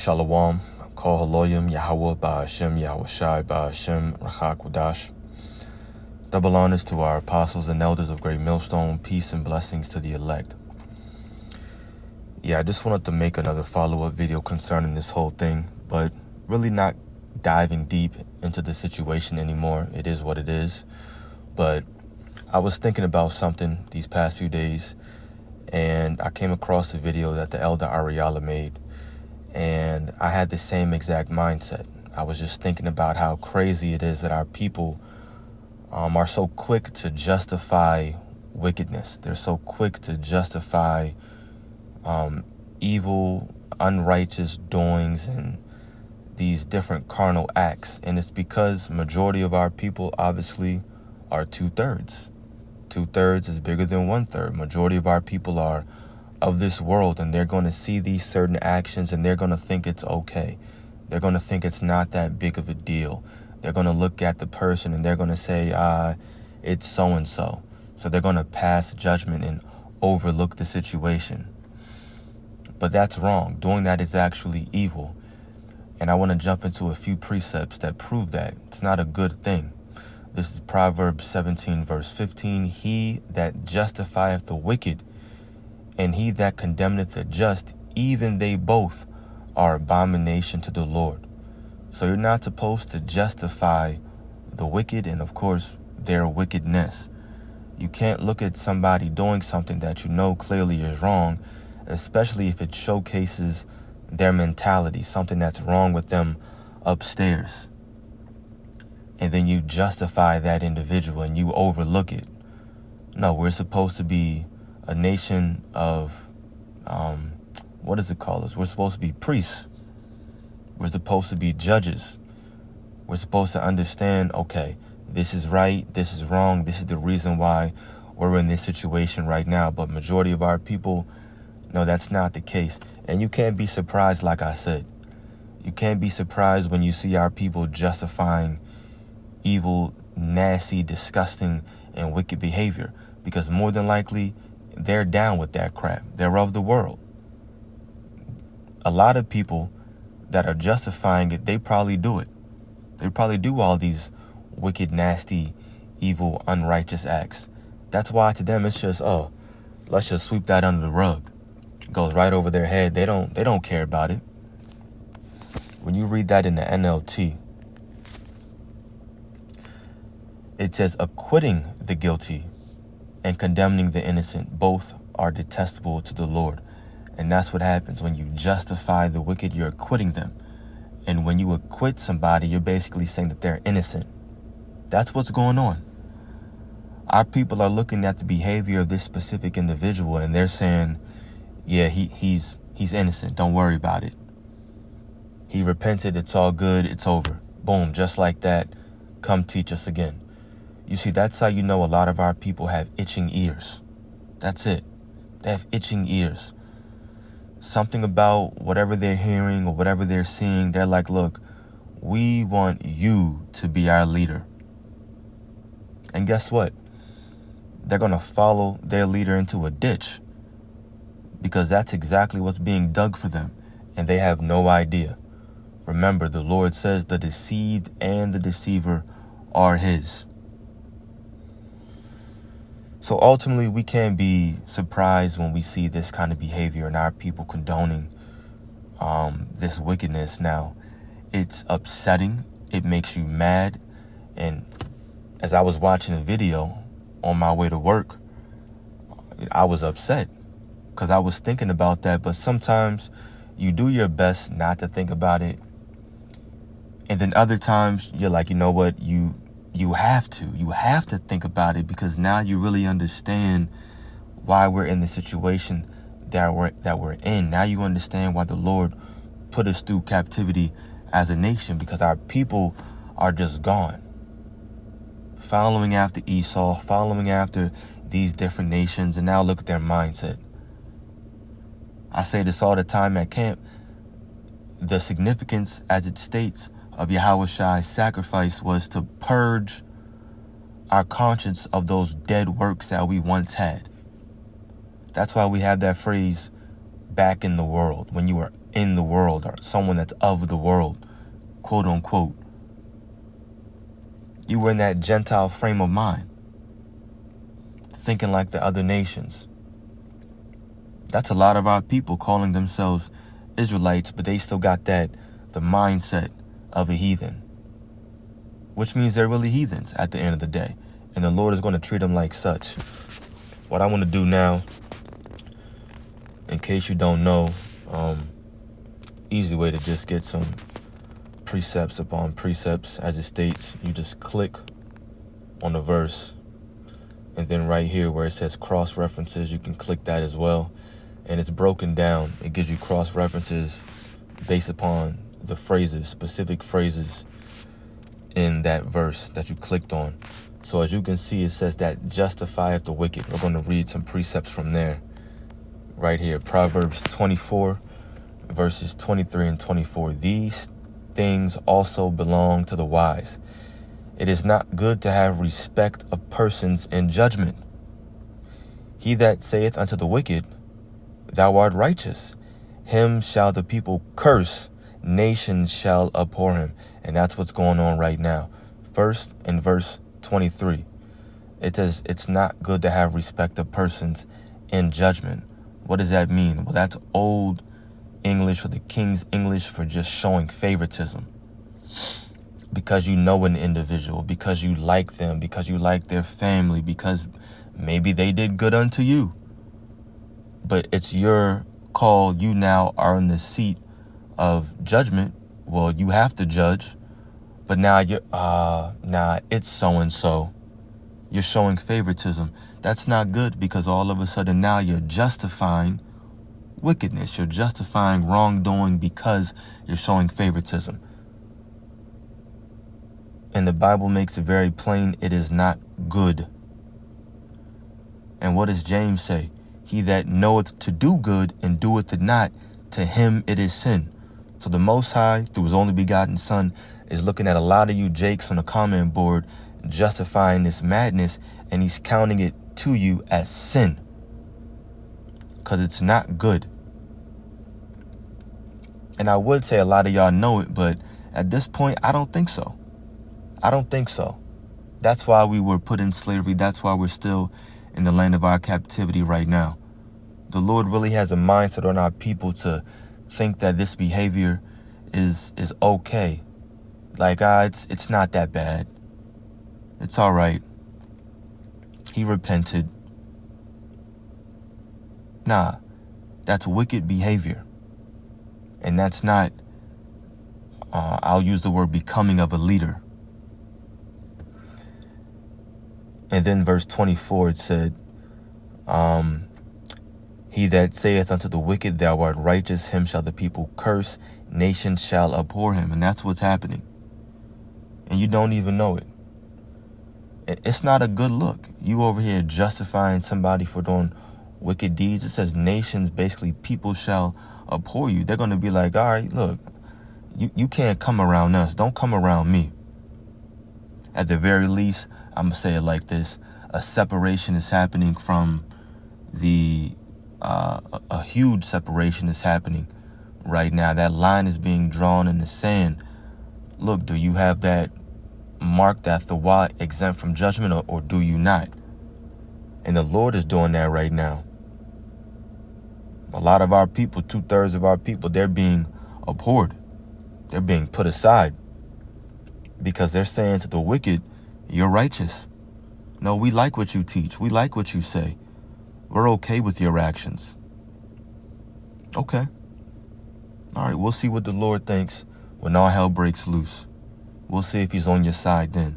Shalom, Kol Haloyim, Yahweh, Ba'ashem, Yahushai, Ba'ashem, Rachakwadash. Double honors to our apostles and elders of Great Millstone, peace and blessings to the elect. Yeah, I just wanted to make another follow-up video concerning this whole thing, but really not diving deep into the situation anymore. It is what it is. But I was thinking about something these past few days, and I came across a video that the elder Ariala made, and I had the same exact mindset. I was just thinking about how crazy it is that our people are so quick to justify wickedness. They're so quick to justify evil, unrighteous doings and these different carnal acts. And it's because majority of our people obviously are 2/3. 2/3 is bigger than 1/3. Majority of our people are of this world, and they're going to see these certain actions and they're going to think it's okay. They're going to think it's not that big of a deal. They're going to look at the person and they're going to say, it's so-and-so. So they're going to pass judgment and overlook the situation. But that's wrong. Doing that is actually evil. And I want to jump into a few precepts that prove that it's not a good thing. This is Proverbs 17, verse 15. He that justifieth the wicked and he that condemneth the just, even they both are abomination to the Lord. So you're not supposed to justify the wicked and, of course, their wickedness. You can't look at somebody doing something that you know clearly is wrong, especially if it showcases their mentality, something that's wrong with them upstairs. And then you justify that individual and you overlook it. No, we're supposed to be a nation of, what does it call us? We're supposed to be priests. We're supposed to be judges. We're supposed to understand, okay, this is right, this is wrong, this is the reason why we're in this situation right now. But majority of our people, no, that's not the case. And you can't be surprised, like I said. You can't be surprised when you see our people justifying evil, nasty, disgusting, and wicked behavior. Because more than likely, they're down with that crap. They're of the world. A lot of people that are justifying it, they probably do it. They probably do all these wicked, nasty, evil, unrighteous acts. That's why to them it's just, let's just sweep that under the rug. It goes right over their head. They don't care about it. When you read that in the NLT, it says acquitting the guilty and condemning the innocent, both are detestable to the Lord. And that's what happens when you justify the wicked, you're acquitting them. And when you acquit somebody, you're basically saying that they're innocent. That's what's going on. Our people are looking at the behavior of this specific individual and they're saying, yeah, he's innocent. Don't worry about it. He repented. It's all good. It's over. Boom. Just like that. Come teach us again. You see, that's how you know a lot of our people have itching ears. That's it. They have itching ears. Something about whatever they're hearing or whatever they're seeing, they're like, look, we want you to be our leader. And guess what? They're going to follow their leader into a ditch because that's exactly what's being dug for them. And they have no idea. Remember, the Lord says the deceived and the deceiver are his. So ultimately, we can't be surprised when we see this kind of behavior and our people condoning this wickedness. Now, it's upsetting. It makes you mad. And as I was watching the video on my way to work, I was upset because I was thinking about that. But sometimes you do your best not to think about it. And then other times you're like, you know what, you have to think about it because now you really understand why we're in the situation that we're in. Now you understand why the Lord put us through captivity as a nation, because our people are just gone. Following after Esau, following after these different nations, and now look at their mindset. I say this all the time at camp. The significance, as it states, of Yahushai's sacrifice was to purge our conscience of those dead works that we once had. That's why we have that phrase, back in the world. When you were in the world, or someone that's of the world, quote unquote. You were in that Gentile frame of mind, thinking like the other nations. That's a lot of our people calling themselves Israelites, but they still got the mindset of a heathen, which means they're really heathens at the end of the day. And the Lord is going to treat them like such. What I want to do now, in case you don't know, easy way to just get some precepts upon precepts. As it states, you just click on the verse, and then right here where it says cross references, you can click that as well, and it's broken down. It gives you cross references based upon the phrases, specific phrases in that verse that you clicked on. So as you can see, it says that justifieth the wicked. We're going to read some precepts from there right here. Proverbs 24 verses 23 and 24. These things also belong to the wise. It is not good to have respect of persons in judgment. He that saith unto the wicked, thou art righteous, him shall the people curse, nations shall abhor him. And that's what's going on right now. First, in verse 23, it says it's not good to have respect of persons in judgment. What does that mean? Well, that's old English, or the King's English, for just showing favoritism. Because you know an individual, because you like them, because you like their family, because maybe they did good unto you. But it's your call. You now are in the seat of judgment. Well, you have to judge. But now it's so-and-so. You're showing favoritism. That's not good, because all of a sudden now you're justifying wickedness. You're justifying wrongdoing because you're showing favoritism. And the Bible makes it very plain, it is not good. And what does James say? He that knoweth to do good and doeth it not, to him it is sin. So the Most High, through his only begotten Son, is looking at a lot of you jakes on the comment board, justifying this madness, and he's counting it to you as sin. Because it's not good. And I would say a lot of y'all know it, but at this point, I don't think so. I don't think so. That's why we were put in slavery. That's why we're still in the land of our captivity right now. The Lord really has a mindset on our people to think that this behavior is okay. Like, it's not that bad. It's all right. He repented. Nah, that's wicked behavior. And that's not, I'll use the word becoming of a leader. And then verse 24, it said, he that saith unto the wicked, thou art righteous, him shall the people curse, nations shall abhor him. And that's what's happening. And you don't even know it. It's not a good look. You over here justifying somebody for doing wicked deeds. It says nations, basically people shall abhor you. They're going to be like, all right, look, you can't come around us. Don't come around me. At the very least, I'm going to say it like this. A separation is happening from a huge separation is happening right now. That line is being drawn in the sand. Look, do you have that mark, that thawat, exempt from judgment, or do you not? And the Lord is doing that right now. A lot of our people, 2/3 of our people, they're being abhorred. They're being put aside because they're saying to the wicked, you're righteous. No, we like what you teach. We like what you say. We're okay with your actions. Okay. All right, we'll see what the Lord thinks when all hell breaks loose. We'll see if he's on your side then.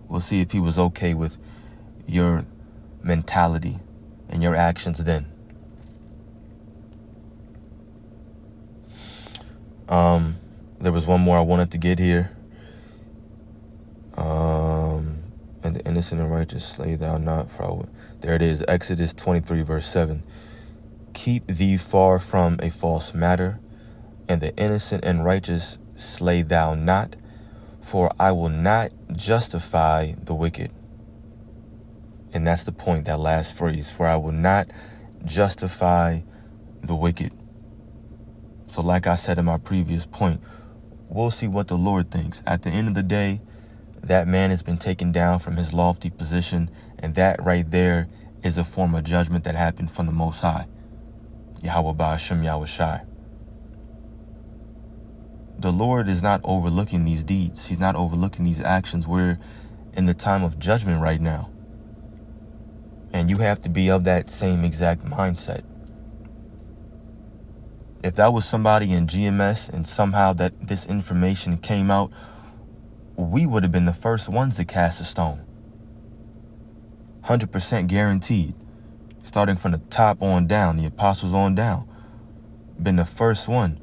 We'll see if he was okay with your mentality and your actions then. There was one more I wanted to get here. And the innocent and righteous slay thou not, for there it is, Exodus 23 verse 7. Keep thee far from a false matter, and the innocent and righteous slay thou not, for I will not justify the wicked. And that's the point, that last phrase, for I will not justify the wicked. So like I said in my previous point, we'll see what the Lord thinks. At the end of the day, that man has been taken down from his lofty position, and that right there is a form of judgment that happened from the Most High. Yahweh Ba'ashem Yahweh Shai. The Lord is not overlooking these deeds. He's not overlooking these actions. We're in the time of judgment right now. And you have to be of that same exact mindset. If that was somebody in GMS and somehow that this information came out, we would have been the first ones to cast a stone. 100% guaranteed. Starting from the top on down, the apostles on down. Been the first one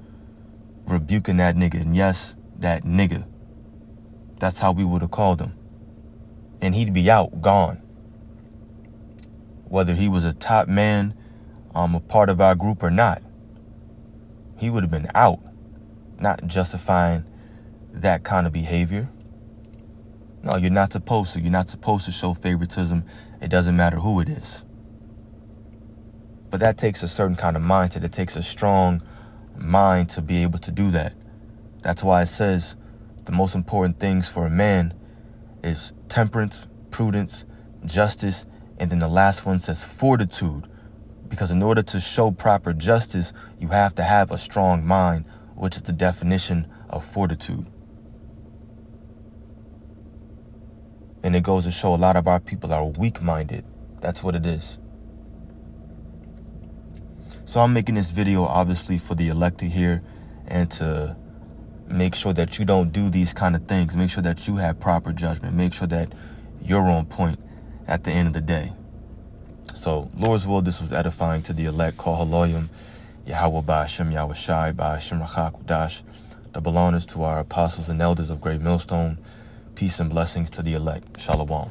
rebuking that nigga. And yes, that nigga. That's how we would have called him. And he'd be out, gone. Whether he was a top man, a part of our group or not. He would have been out. Not justifying that kind of behavior. No, you're not supposed to. You're not supposed to show favoritism. It doesn't matter who it is. But that takes a certain kind of mindset. It takes a strong mind to be able to do that. That's why it says the most important things for a man is temperance, prudence, justice, and then the last one says fortitude. Because in order to show proper justice, you have to have a strong mind, which is the definition of fortitude. And it goes to show a lot of our people are weak-minded. That's what it is. So I'm making this video obviously for the elect to hear and to make sure that you don't do these kind of things. Make sure that you have proper judgment. Make sure that you're on point at the end of the day. So, Lord's will, this was edifying to the elect. Call Haloyim, Yahweh Ba'ashem Yahweh Shai, Ba'ashem Rachak Udash. Double honors to our apostles and elders of Great Millstone. Peace and blessings to the elect. Shalom.